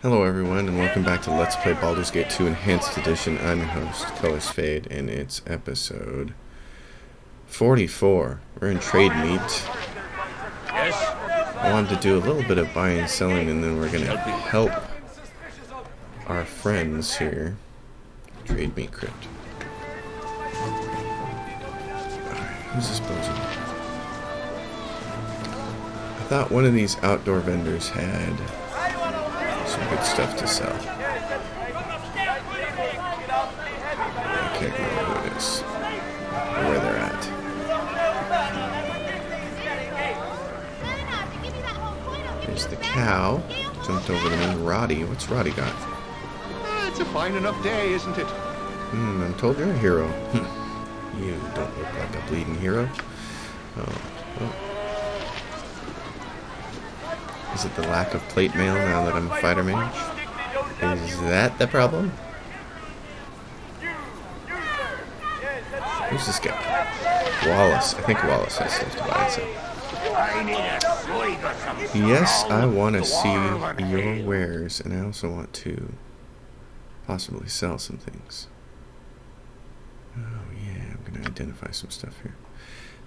Hello everyone, and welcome back to Let's Play Baldur's Gate 2 Enhanced Edition. I'm your host, Colors Fade, and it's episode 44. We're in Trademeet. I wanted to do a little bit of buying and selling, and then we're going to help our friends here. Trademeet Crypt. Alright, who's this bozo? I thought one of these outdoor vendors had some good stuff to sell. I can't remember who it is or where they're at. There's the cow. Jumped over to me. Roddy. What's Roddy got? It's a fine enough day, isn't it? I'm told you're a hero. You don't look like a bleeding hero. Oh. Is it the lack of plate mail now that I'm a fighter mage? Is that the problem? Who's this guy? Wallace. I think Wallace has stuff to buy and sell. Yes, I want to see your wares, and I also want to possibly sell some things. Oh yeah, I'm going to identify some stuff here.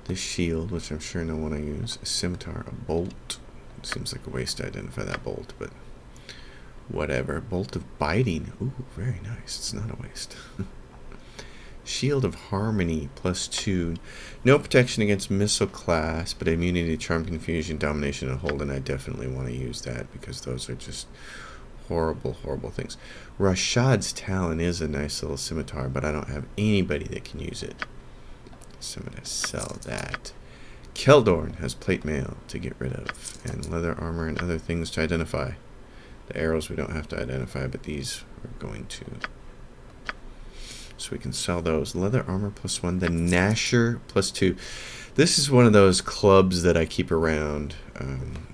This shield, which I'm sure no one will use. A scimitar, a bolt. Seems like a waste to identify that bolt, but whatever. Bolt of biting. Ooh, very nice. It's not a waste. Shield of harmony, +2. No protection against missile class, but immunity to charm, confusion, domination, and hold, and I definitely want to use that because those are just horrible, horrible things. Rashad's Talon is a nice little scimitar, but I don't have anybody that can use it. So I'm going to sell that. Keldorn has plate mail to get rid of, and leather armor and other things to identify. The arrows we don't have to identify, but these we're going to. So we can sell those. Leather armor +1. The Nasher +2. This is one of those clubs that I keep around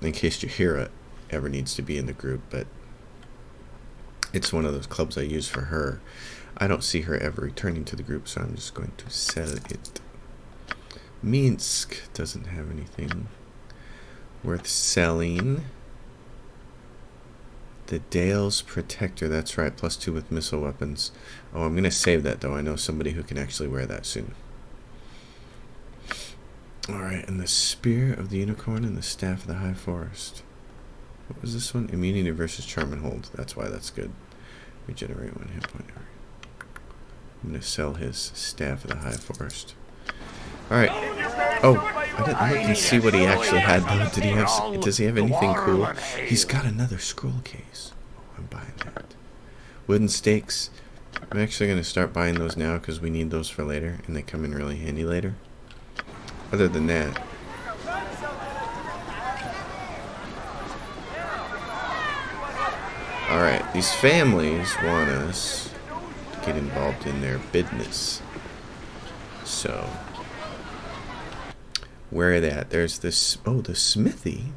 in case Jahira ever needs to be in the group, but it's one of those clubs I use for her. I don't see her ever returning to the group, so I'm just going to sell it. Minsk doesn't have anything worth selling. The Dale's Protector, that's right, +2 with missile weapons. Oh, I'm going to save that, though. I know somebody who can actually wear that soon. Alright, and the Spear of the Unicorn and the Staff of the High Forest. What was this one? Immunity versus Charm and Hold. That's why that's good. Regenerate 1 hit point. I'm going to sell his Staff of the High Forest. Alright. Oh, I didn't look and see what he actually had, though. Did he have? Does he have anything cool? He's got another scroll case. Oh, I'm buying that. Wooden stakes. I'm actually going to start buying those now because we need those for later, and they come in really handy later. Other than that, alright, these families want us to get involved in their business. So where are they at? There's this, oh, the smithy,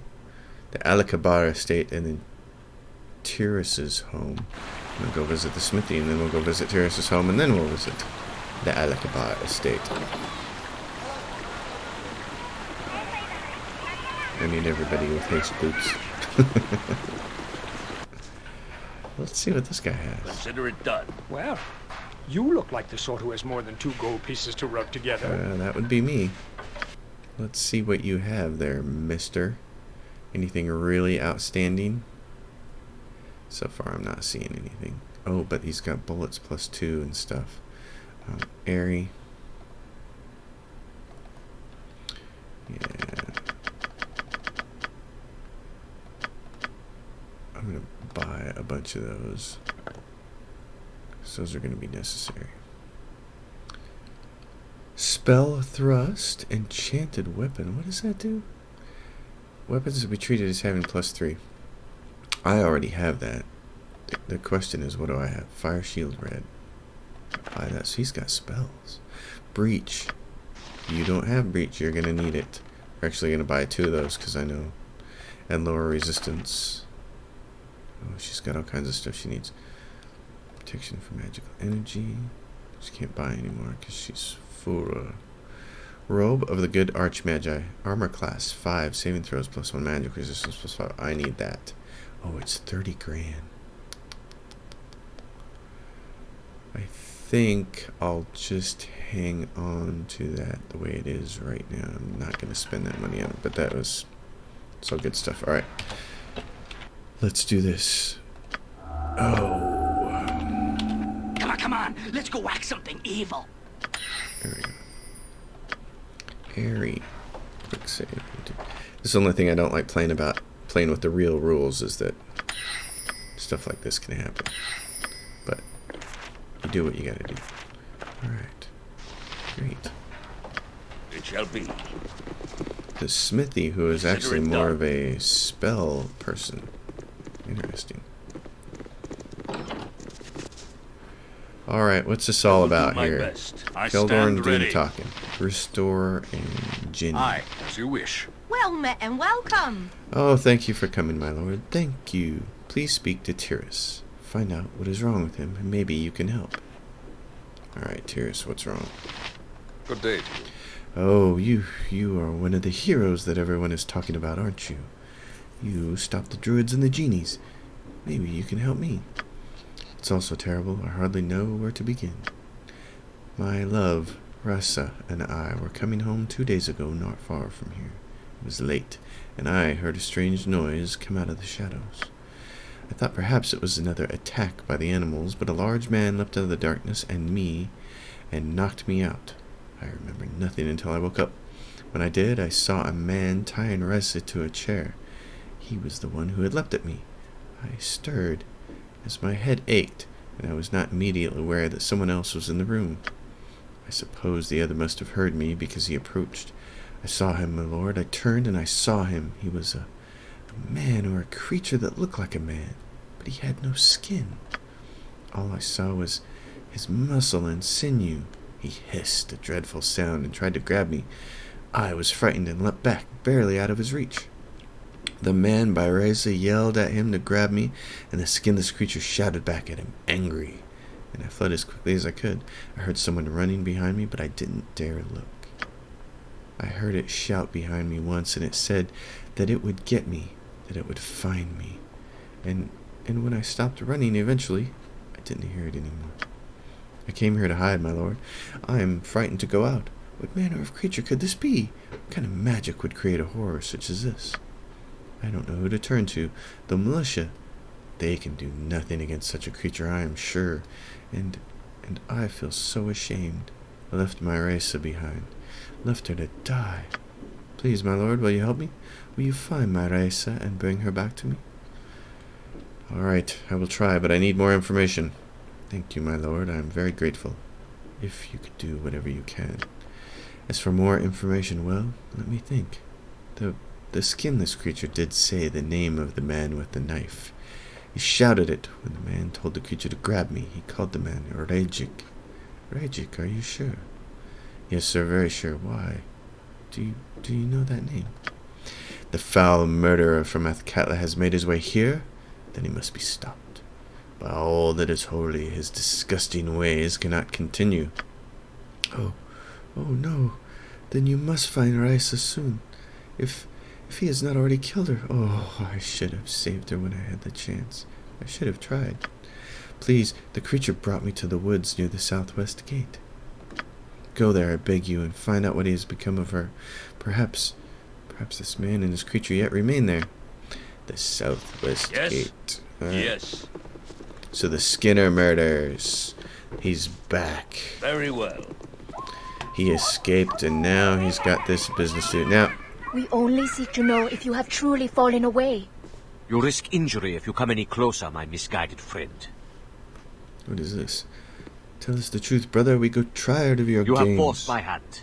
the Alakabar estate, and then Tyrus's home. We'll go visit the smithy, and then we'll go visit Tyrus's home, and then we'll visit the Alakabar estate. I need everybody with haste boots. Let's see what this guy has. Consider it done. Well, you look like the sort who has more than 2 gold pieces to rub together. That would be me. Let's see what you have there, mister. Anything really outstanding? So far, I'm not seeing anything. Oh, but he's got bullets +2 and stuff. Airy. Yeah. I'm going to buy a bunch of those. So those are going to be necessary. Spell Thrust, Enchanted Weapon. What does that do? Weapons will be treated as having +3. I already have that. The question is, what do I have? Fire Shield Red. Buy that. So he's got spells. Breach. You don't have Breach. You're going to need it. We're actually going to buy 2 of those because I know. And lower resistance. Oh, she's got all kinds of stuff she needs. Protection from magical energy. She can't buy anymore because she's full. Robe of the Good Archmagi. Armor class 5. Saving throws +1. Magic resistance +5. I need that. Oh, it's 30 grand. I think I'll just hang on to that the way it is right now. I'm not going to spend that money on it, but it's all good stuff. Alright. Let's do this. Oh. Come on. Let's go whack something evil. There we go. Airy. Quick save. This is the only thing I don't like playing with the real rules is that stuff like this can happen. But you do what you gotta do. Alright. Great. It shall be. The smithy, who is actually more of a spell person. Interesting. Alright, what's this all about here? Keldor and Doom talking. Restore and Ginny. Aye, as you wish. Well met and welcome. Oh, thank you for coming, my lord. Thank you. Please speak to Tyrus. Find out what is wrong with him, and maybe you can help. Alright, Tyrus, what's wrong? Good day to you. Oh, you are one of the heroes that everyone is talking about, aren't you? You stopped the druids and the genies. Maybe you can help me. It's all so terrible, I hardly know where to begin. My love, Rasa, and I were coming home 2 days ago, not far from here. It was late, and I heard a strange noise come out of the shadows. I thought perhaps it was another attack by the animals, but a large man leapt out of the darkness and knocked me out. I remember nothing until I woke up. When I did, I saw a man tying Rasa to a chair. He was the one who had leapt at me. I stirred, as my head ached, and I was not immediately aware that someone else was in the room. I suppose the other must have heard me, because he approached. I saw him, my lord. I turned, and I saw him. He was a man, or a creature that looked like a man, but he had no skin. All I saw was his muscle and sinew. He hissed a dreadful sound and tried to grab me. I was frightened and leapt back, barely out of his reach. The man by Rasa yelled at him to grab me, and the skinless creature shouted back at him, angry. And I fled as quickly as I could. I heard someone running behind me, but I didn't dare look. I heard it shout behind me once, and it said that it would get me, that it would find me. And when I stopped running eventually, I didn't hear it anymore. I came here to hide, my lord. I am frightened to go out. What manner of creature could this be? What kind of magic would create a horror such as this? I don't know who to turn to. The militia. They can do nothing against such a creature, I am sure. And I feel so ashamed. I left my Rasa behind. Left her to die. Please, my lord, will you help me? Will you find my Rasa and bring her back to me? All right, I will try, but I need more information. Thank you, my lord. I am very grateful. If you could do whatever you can. As for more information, well, let me think. The skinless creature did say the name of the man with the knife. He shouted it when the man told the creature to grab me. He called the man Rajik. Rajik, are you sure? Yes, sir, very sure. Why? Do you know that name? The foul murderer from Athkatla has made his way here? Then he must be stopped. By all that is holy, his disgusting ways cannot continue. Oh no. Then you must find Rasa soon. If he has not already killed her. Oh, I should have saved her when I had the chance. I should have tried. Please, the creature brought me to the woods near the southwest gate. Go there, I beg you, and find out what has become of her. Perhaps this man and his creature yet remain there. The southwest gate. Yes. So the Skinner murders. He's back. Very well. He escaped, and now he's got this business to do. Now, we only seek to know if you have truly fallen away. You risk injury if you come any closer, my misguided friend. What is this? Tell us the truth, brother. We grow tired of your games. You have forced my hand.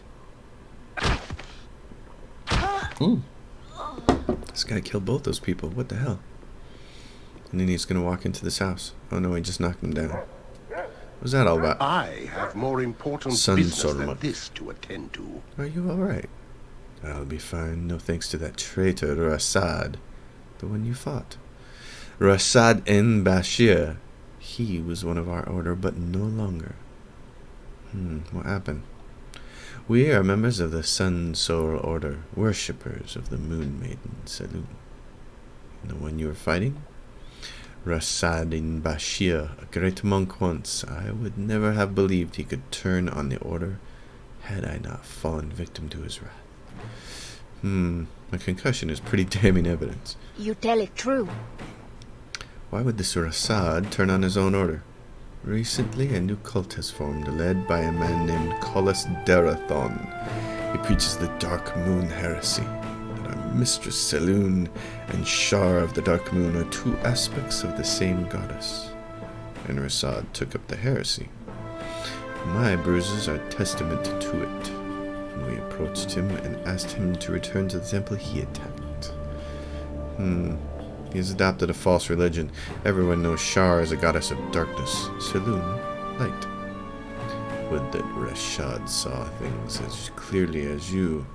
This guy killed both those people. What the hell? And then he's going to walk into this house. Oh no, he just knocked them down. What was that all about? I have more important business than this to attend to. Are you alright? I'll be fine. No thanks to that traitor, Rasad. The one you fought. Rasad en Bashir. He was one of our order, but no longer. What happened? We are members of the Sun Soul Order, worshippers of the Moon Maiden Saloon. And the one you were fighting? Rasadin Bashir, a great monk once. I would never have believed he could turn on the order had I not fallen victim to his wrath. My concussion is pretty damning evidence. You tell it true. Why would this Rasad turn on his own order? Recently, a new cult has formed, led by a man named Collis Derathon. He preaches the Dark Moon heresy, that our Mistress Selûne and Shar of the Dark Moon are two aspects of the same goddess. And Rasad took up the heresy. My bruises are testament to it. When we approached him and asked him to return to the temple, he attacked. He has adopted a false religion. Everyone knows Shar is a goddess of darkness, Selûne, light. Would that Rashad saw things as clearly as you.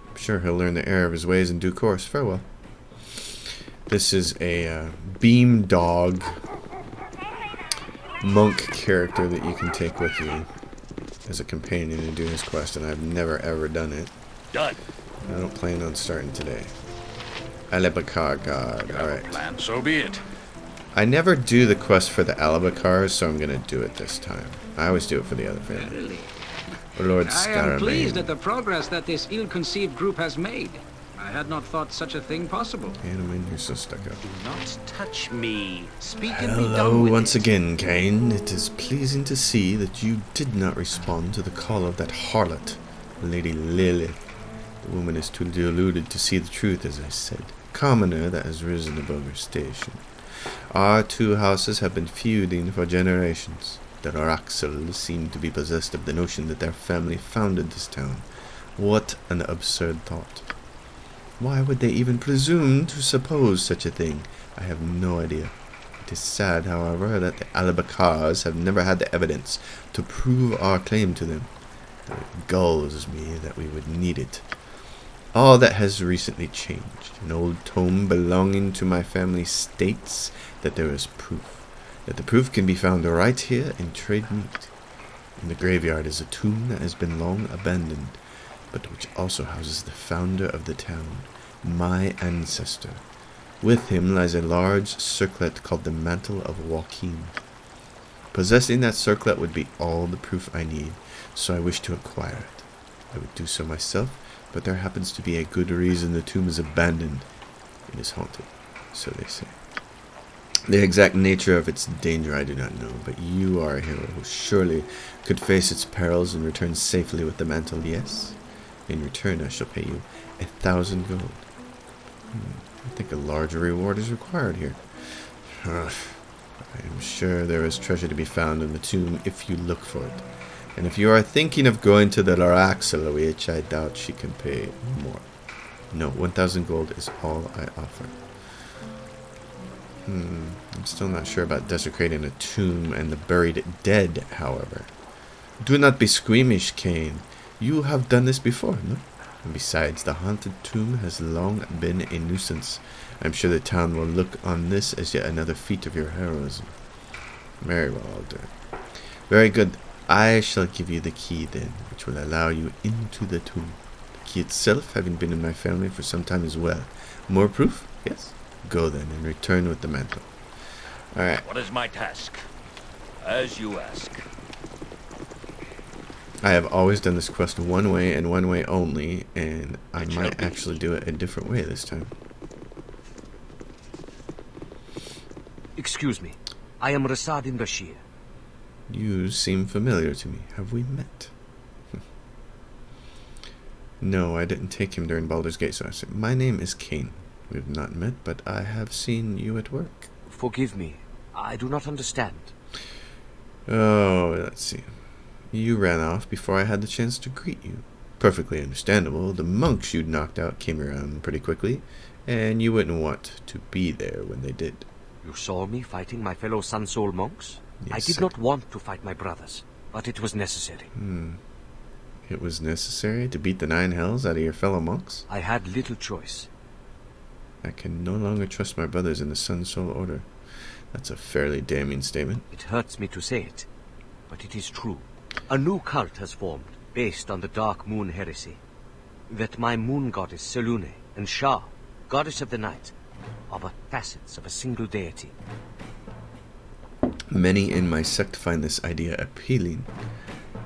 I'm sure he'll learn the error of his ways in due course. Farewell. This is a beam dog monk character that you can take with you as a companion to do his quest, and I've never ever done it. Done. I don't plan on starting today. Alabakar God. Alright. Plan, so be it. I never do the quest for the Alabakars, so I'm gonna do it this time. I always do it for the other family. Verily. Lord I am pleased at Scaramain. the progress that this ill-conceived group has made. I had not thought such a thing possible. Animan, you're so stuck up. Do not touch me. Speak and be Hello done with once it. again, Cain. It is pleasing to see that you did not respond to the call of that harlot, Lady Lilith. The woman is too deluded to see the truth, as I said. Commoner that has risen above her station. Our two houses have been feuding for generations. The Araxel seem to be possessed of the notion that their family founded this town. What an absurd thought. Why would they even presume to suppose such a thing? I have no idea. It is sad, however, that the Alabakars have never had the evidence to prove our claim to them. It gulls me that we would need it. All that has recently changed. An old tome belonging to my family states that there is proof. That the proof can be found right here in Trademeet. In the graveyard is a tomb that has been long abandoned, but which also houses the founder of the town, my ancestor. With him lies a large circlet called the Mantle of Joachim. Possessing that circlet would be all the proof I need, so I wish to acquire it. I would do so myself, but there happens to be a good reason the tomb is abandoned. It is haunted, so they say. The exact nature of its danger I do not know, but you are a hero who surely could face its perils and return safely with the mantle, yes? In return, I shall pay you 1,000 gold. I think a larger reward is required here. I am sure there is treasure to be found in the tomb if you look for it. And if you are thinking of going to the Laraxel, which I doubt she can pay more. No, 1,000 gold is all I offer. I'm still not sure about desecrating a tomb and the buried dead, however. Do not be squeamish, Cain. You have done this before, no? And besides, the haunted tomb has long been a nuisance. I'm sure the town will look on this as yet another feat of your heroism. Very well, Baldur. Very good. I shall give you the key then, which will allow you into the tomb. The key itself having been in my family for some time as well. More proof? Yes? Go then, and return with the mantle. Alright. What is my task? As you ask. I have always done this quest one way and one way only, and I might actually do it a different way this time. Excuse me. I am Rasadin Bashir. You seem familiar to me. Have we met? No, I didn't take him during Baldur's Gate, so I said, my name is Cain. We have not met, but I have seen you at work. Forgive me. I do not understand. Oh, let's see. You ran off before I had the chance to greet you. Perfectly understandable. The monks you'd knocked out came around pretty quickly, and you wouldn't want to be there when they did. You saw me fighting my fellow Sun Soul monks? Yes, I did sir. not want to fight my brothers, but it was necessary. It was necessary to beat the 9 hells out of your fellow monks? I had little choice. I can no longer trust my brothers in the Sun Soul Order. That's a fairly damning statement. It hurts me to say it, but it is true. A new cult has formed, based on the Dark Moon heresy. That my moon goddess Selûne and Shah, goddess of the night, are but facets of a single deity. Many in my sect find this idea appealing.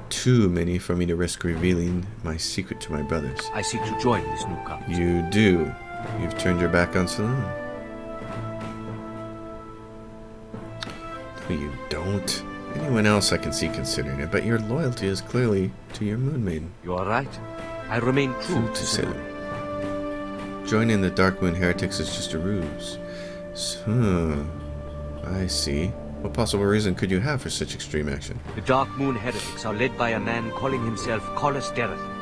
Too many for me to risk revealing my secret to my brothers. I seek to join this new cult. You do. You've turned your back on Saloon. No, you don't. Anyone else I can see considering it, but your loyalty is clearly to your Moon Maiden. You are right. I remain true to Saloon. Saloon. Joining the Dark Moon Heretics is just a ruse. I see. What possible reason could you have for such extreme action? The Dark Moon Heretics are led by a man calling himself Collis Derathan.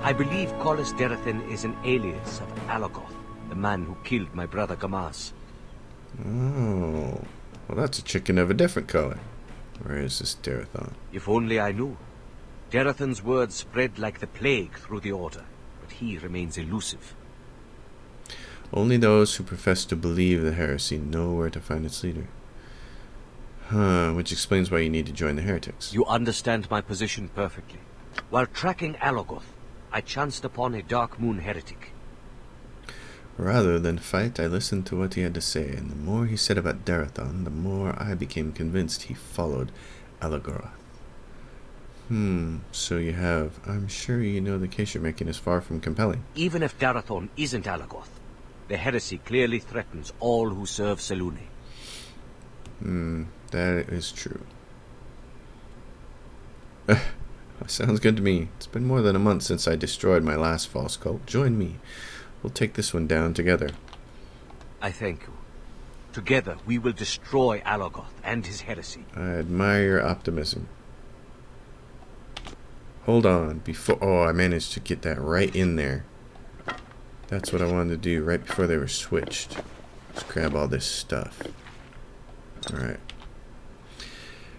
I believe Collis Derathan is an alias of Alagoth, the man who killed my brother Gamas. Oh. Well, that's a chicken of a different color. Where is this Derathan? If only I knew. Derathan's words spread like the plague through the Order, but he remains elusive. Only those who profess to believe the heresy know where to find its leader. Which explains why you need to join the heretics. You understand my position perfectly. While tracking Alagoth, I chanced upon a Dark Moon heretic. Rather than fight, I listened to what he had to say, and the more he said about Derathan, the more I became convinced he followed Alagoth. So you have. I'm sure you know the case you're making is far from compelling. Even if Derathan isn't Alagoth, the heresy clearly threatens all who serve Selûne. That is true. Sounds good to me. It's been more than a month since I destroyed my last false cult. Join me. We'll take this one down together. I thank you. Together, we will destroy Alagoth and his heresy. I admire your optimism. Hold on. I managed to get that right in there. That's what I wanted to do right before they were switched. Let's grab all this stuff. Alright.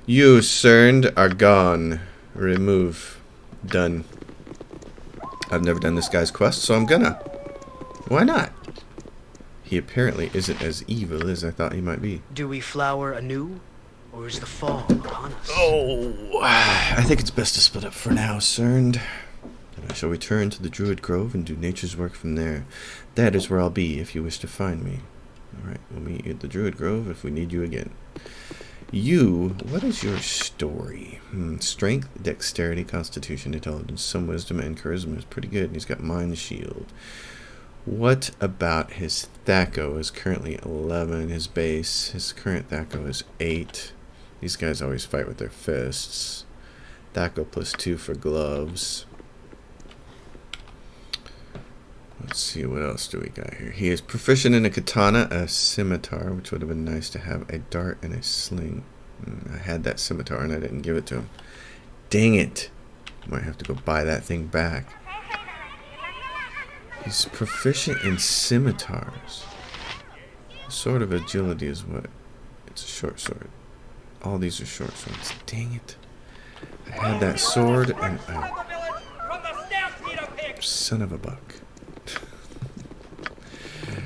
You, Cerned, are gone. Remove. Done. I've never done this guy's quest, so I'm gonna. Why not? He apparently isn't as evil as I thought he might be. Do we flower anew, or is the fall upon us? Oh, I think it's best to split up for now, Cerned. And I shall return to the Druid Grove and do nature's work from there. That is where I'll be if you wish to find me. Alright, we'll meet you at the Druid Grove if we need you again. You, what is your story? Strength, dexterity, constitution, intelligence, some wisdom, and charisma is pretty good. And he's got mind shield. What about his Thaco is currently 11. His base, his current Thaco is 8. These guys always fight with their fists. Thaco +2 for gloves. Let's see, what else do we got here? He is proficient in a katana, a scimitar, which would have been nice to have, a dart, and a sling. I had that scimitar and I didn't give it to him. Dang it! Might have to go buy that thing back. He's proficient in scimitars. Sword of agility is what? It's a short sword. All these are short swords. Dang it. I had that sword and son of a buck.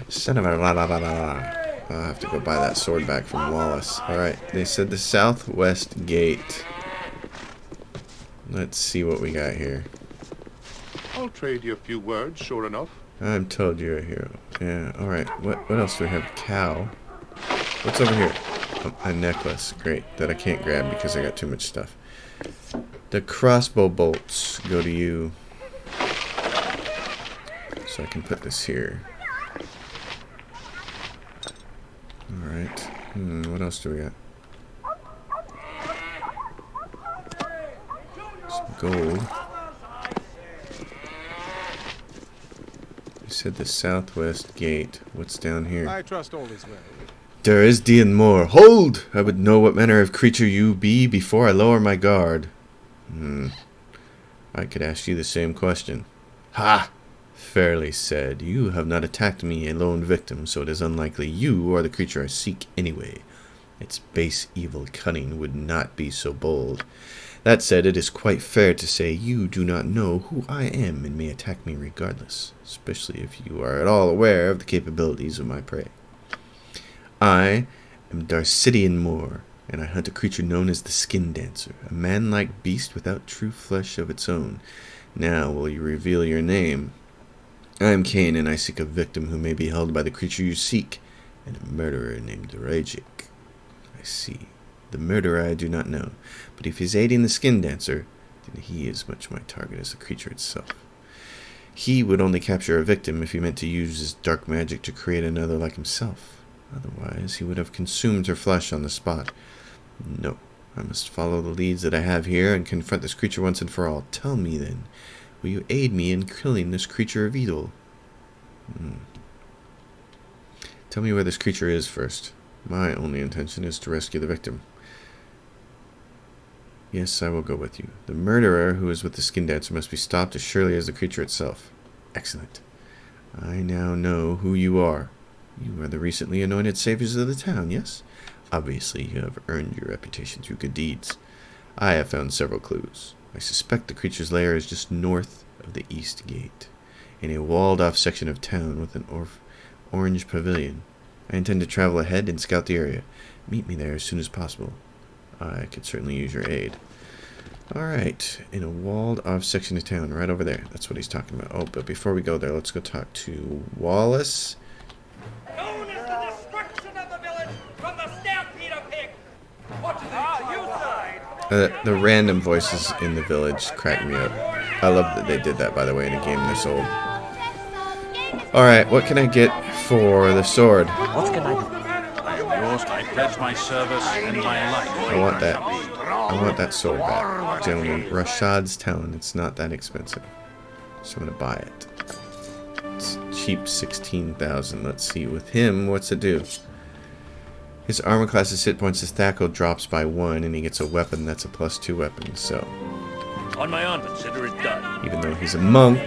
Son of a la la la la la. I'll have to go buy that sword back from Wallace. Alright, they said the southwest gate. Let's see what we got here. I'll trade you a few words, sure enough. I'm told you're a hero. Yeah, alright. What else do we have? Cow. What's over here? Oh, a necklace. Great. That I can't grab because I got too much stuff. The crossbow bolts go to you. So I can put this here. Alright. What else do we got? Some gold. You said the southwest gate. What's down here? I trust all is well. There is Dean more. Hold! I would know what manner of creature you be before I lower my guard. I could ask you the same question. Ha! Fairly said. You have not attacked me, a lone victim, so it is unlikely you are the creature I seek anyway. Its base evil cunning would not be so bold. That said, it is quite fair to say you do not know who I am and may attack me regardless, especially if you are at all aware of the capabilities of my prey. I am Darcidian Moor, and I hunt a creature known as the Skin Dancer, a man-like beast without true flesh of its own. Now will you reveal your name? I am Cain, and I seek a victim who may be held by the creature you seek, and a murderer named Rajic. I see. The murderer I do not know, but if he's aiding the skin dancer, then he is much my target as the creature itself. He would only capture a victim if he meant to use his dark magic to create another like himself. Otherwise, he would have consumed her flesh on the spot. No, I must follow the leads that I have here and confront this creature once and for all. Tell me, then, will you aid me in killing this creature of evil? Tell me where this creature is first. My only intention is to rescue the victim. Yes, I will go with you. The murderer who is with the skin dancer must be stopped as surely as the creature itself. Excellent. I now know who you are. You are the recently anointed saviors of the town, yes? Obviously, you have earned your reputation through good deeds. I have found several clues. I suspect the creature's lair is just north of the east gate, in a walled-off section of town with an orange pavilion. I intend to travel ahead and scout the area. Meet me there as soon as possible. I could certainly use your aid. Alright, in a walled-off section of town, right over there. That's what he's talking about. Oh, but before we go there, let's go talk to Wallace. Known as the destruction of the village from the stampede of pigs. What do you The random voices in the village crack me up. I love that they did that, by the way, in a game this old. Alright, what can I get for the sword? What can I do? I pledge my service and my life. I want that. I want that sword back. Gentlemen, Rashad's telling it's not that expensive. So I'm going to buy it. It's cheap, 16,000. Let's see. With him, what's it do? His armor class's hit points, his tackle drops by 1, and he gets a weapon that's a +2 weapon. So, On my honor, consider it done. even though he's a monk,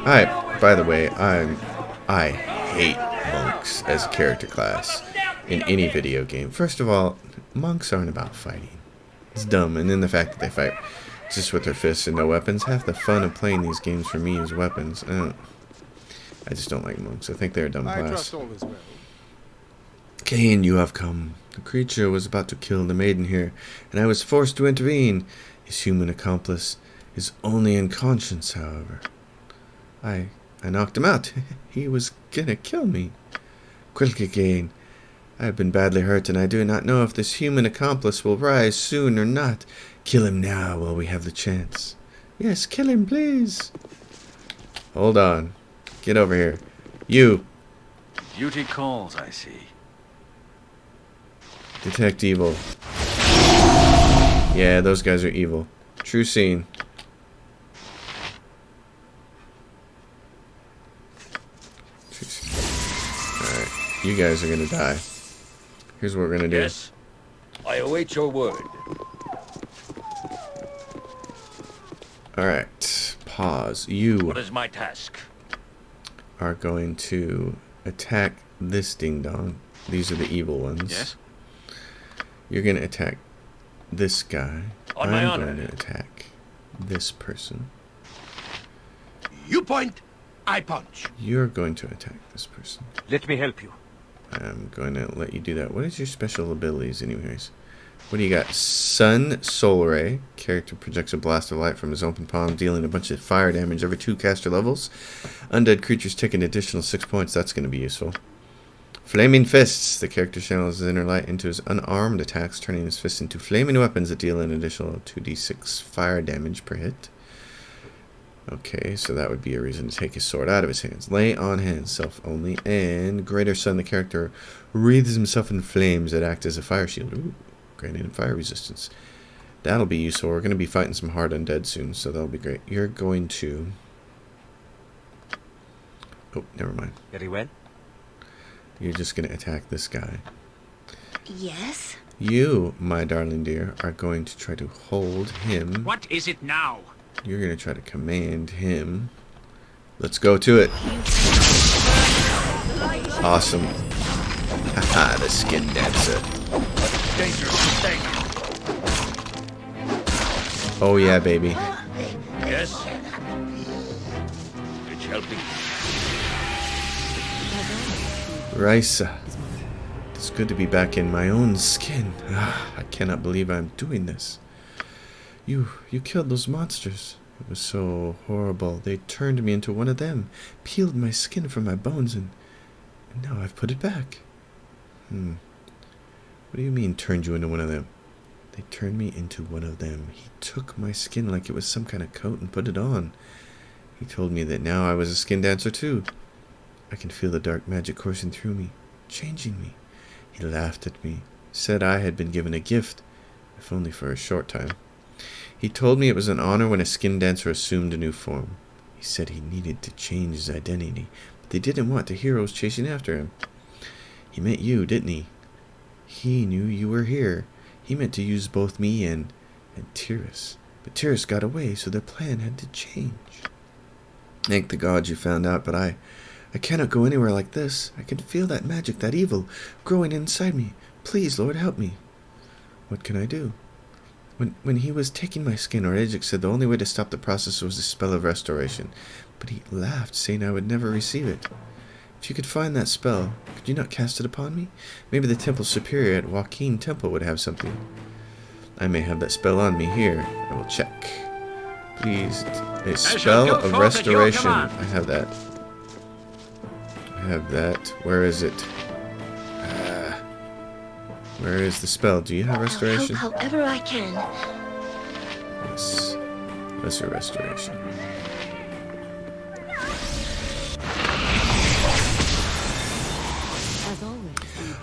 by the way, I hate monks as a character class in any video game. First of all, monks aren't about fighting. It's dumb, and then the fact that they fight just with their fists and no weapons. Half the fun of playing these games for me is weapons. I just don't like monks. I think they're a dumb class. trust all is well. Cain, you have come. The creature was about to kill the maiden here, and I was forced to intervene. His human accomplice is only unconscious, however. I knocked him out. He was gonna kill me. Quick, Cain. I have been badly hurt, and I do not know if this human accomplice will rise soon or not. Kill him now while we have the chance. Yes, kill him, please. Hold on. Get over here. You. Duty calls, I see. Detect evil. Yeah, those guys are evil. True scene. Alright, you guys are gonna die. Here's what we're gonna do. Yes, I await your word. Alright, pause. You What is my task? are going to attack this ding-dong. These are the evil ones. Yes? You're gonna attack this guy. On my I'm honor. going to attack this person. You point, I punch. You're going to attack this person. Let me help you. I'm going to let you do that. What is your special abilities, anyways? What do you got? Sun Soul Ray. Character projects a blast of light from his open palm, dealing a bunch of fire damage every 2 caster levels. Undead creatures take an additional 6 points. That's going to be useful. Flaming Fists. The character channels his inner light into his unarmed attacks, turning his fists into flaming weapons that deal an additional 2d6 fire damage per hit. Okay, so that would be a reason to take his sword out of his hands. Lay on hands, self only. And Greater Sun, the character wreathes himself in flames that act as a fire shield. Ooh, granting him fire resistance. That'll be useful. We're going to be fighting some hard undead soon, so that'll be great. You're going to... Oh, never mind. Very well. You're just going to attack this guy. Yes? You, my darling dear, are going to try to hold him. What is it now? You're going to try to command him. Let's go to it. Awesome. Haha, the skin dancer. Dangerous mistake. Oh yeah, baby. Yes? It shall be. Raisa. It's good to be back in my own skin. I cannot believe I'm doing this. You killed those monsters. It was so horrible. They turned me into one of them, peeled my skin from my bones, and now I've put it back. What do you mean, turned you into one of them? They turned me into one of them. He took my skin like it was some kind of coat and put it on. He told me that now I was a skin dancer too. I can feel the dark magic coursing through me, changing me. He laughed at me, said I had been given a gift, if only for a short time. He told me it was an honor when a skin dancer assumed a new form. He said he needed to change his identity, but they didn't want the heroes chasing after him. He meant you, didn't he? He knew you were here. He meant to use both me and Tyrus. But Tyrus got away, so their plan had to change. Thank the gods you found out, but I cannot go anywhere like this. I can feel that magic, that evil, growing inside me. Please, Lord, help me. What can I do? When he was taking my skin, Orejik said the only way to stop the process was a spell of restoration. But he laughed, saying I would never receive it. If you could find that spell, could you not cast it upon me? Maybe the Temple Superior at Joaquin Temple would have something. I may have that spell on me here. I will check. Please, a spell of restoration. I have that. I have that. Where is it? Where is the spell? Do you have restoration? I'll help however I can. Yes. Lesser restoration.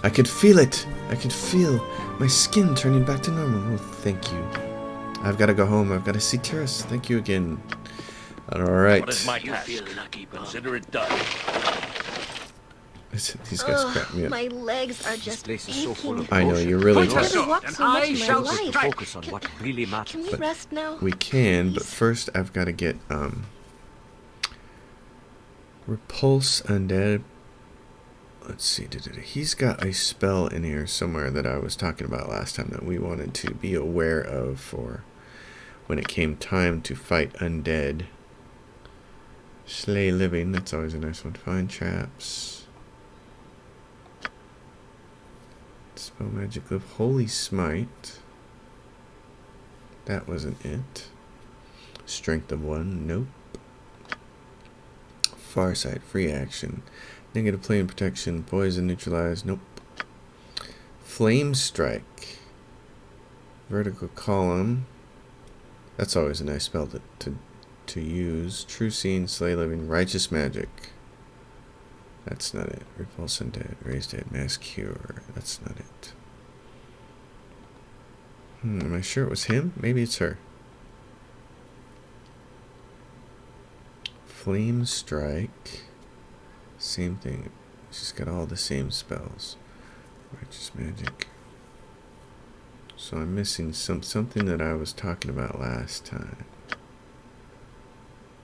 I could feel it. I could feel my skin turning back to normal. Oh, thank you. I've got to go home. I've got to see Tyrus. Thank you again. All right. What is my task? Consider it done. These guys crack me up. My legs are just aching. I know, you're really I've never tired. walked so much in my life. Focus on what really matters. Can we rest now? We can, but first I've got to get repulse undead. Let's see. He's got a spell in here somewhere that I was talking about last time that we wanted to be aware of for when it came time to fight undead. Slay living. That's always a nice one. Find traps. Spell magic live. Holy smite. That wasn't it. Strength of 1. Nope. Farsight. Free action. Negative plane protection. Poison neutralize. Nope. Flame strike. Vertical column. That's always a nice spell to use. True seeing. Slay living. Righteous magic. That's not it. Repulse undead. Raise dead. Mass cure. That's not it. Am I sure it was him? Maybe it's her. Flame strike. Same thing. She's got all the same spells. Righteous magic. So I'm missing something that I was talking about last time.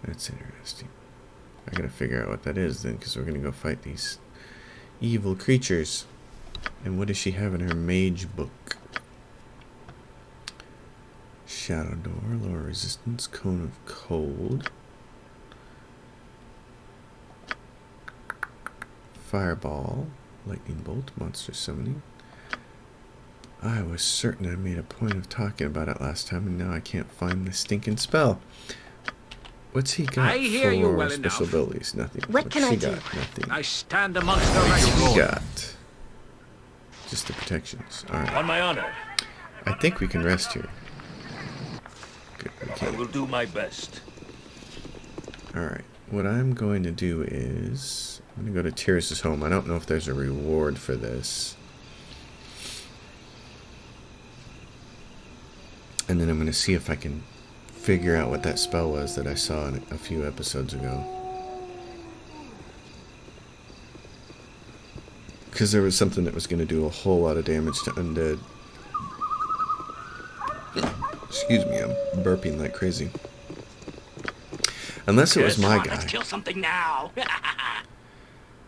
That's interesting. I gotta figure out what that is then, because we're gonna go fight these evil creatures. And what does she have in her mage book? Shadow door, lower resistance, cone of cold, fireball, lightning bolt, monster summoning. I was certain I made a point of talking about it last time, and now I can't find the stinking spell. What's he got I hear you well special enough. abilities? Nothing. What can I got? do? Nothing. I stand amongst the What's he rest. got? Just the protections. Alright. On my honor, I think we can rest here. Good, we I can. will do my best. Alright. What I'm going to do is I'm going to go to Tyrus's home. I don't know if there's a reward for this. And then I'm going to see if I can figure out what that spell was that I saw a few episodes ago. Because there was something that was going to do a whole lot of damage to undead. Excuse me, I'm burping like crazy. Unless it was my guy. Let's kill something now.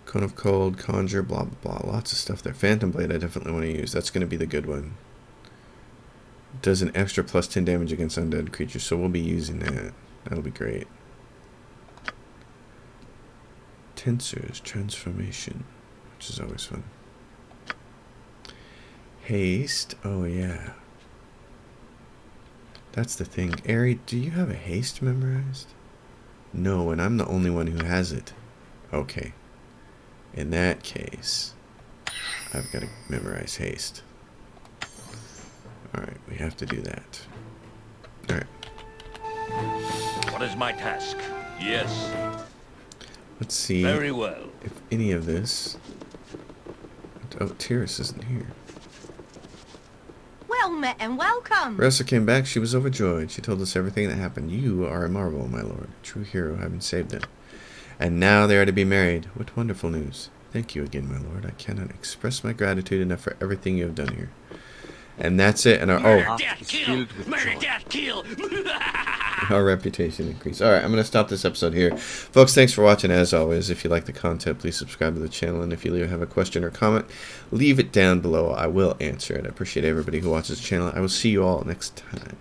Cone of Cold, Conjure, blah, blah, blah. Lots of stuff there. Phantom Blade I definitely want to use. That's going to be the good one. Does an extra plus 10 damage against undead creatures, so we'll be using that. That'll be great. Tensors, Transformation, which is always fun. Haste, oh yeah. That's the thing. Ari, do you have a haste memorized? No, and I'm the only one who has it. Okay. In that case, I've got to memorize haste. Alright, we have to do that. Alright. What is my task? Yes. Let's see Very well. if any of this... Oh, Tyrus isn't here. Well met and welcome. Ressa came back. She was overjoyed. She told us everything that happened. You are a marvel, my lord. A true hero, having saved them. And now they are to be married. What wonderful news. Thank you again, my lord. I cannot express my gratitude enough for everything you have done here. And that's it. And our our reputation increased. Alright, I'm going to stop this episode here. Folks, thanks for watching. As always, if you like the content, please subscribe to the channel. And if you have a question or comment, leave it down below. I will answer it. I appreciate everybody who watches the channel. I will see you all next time.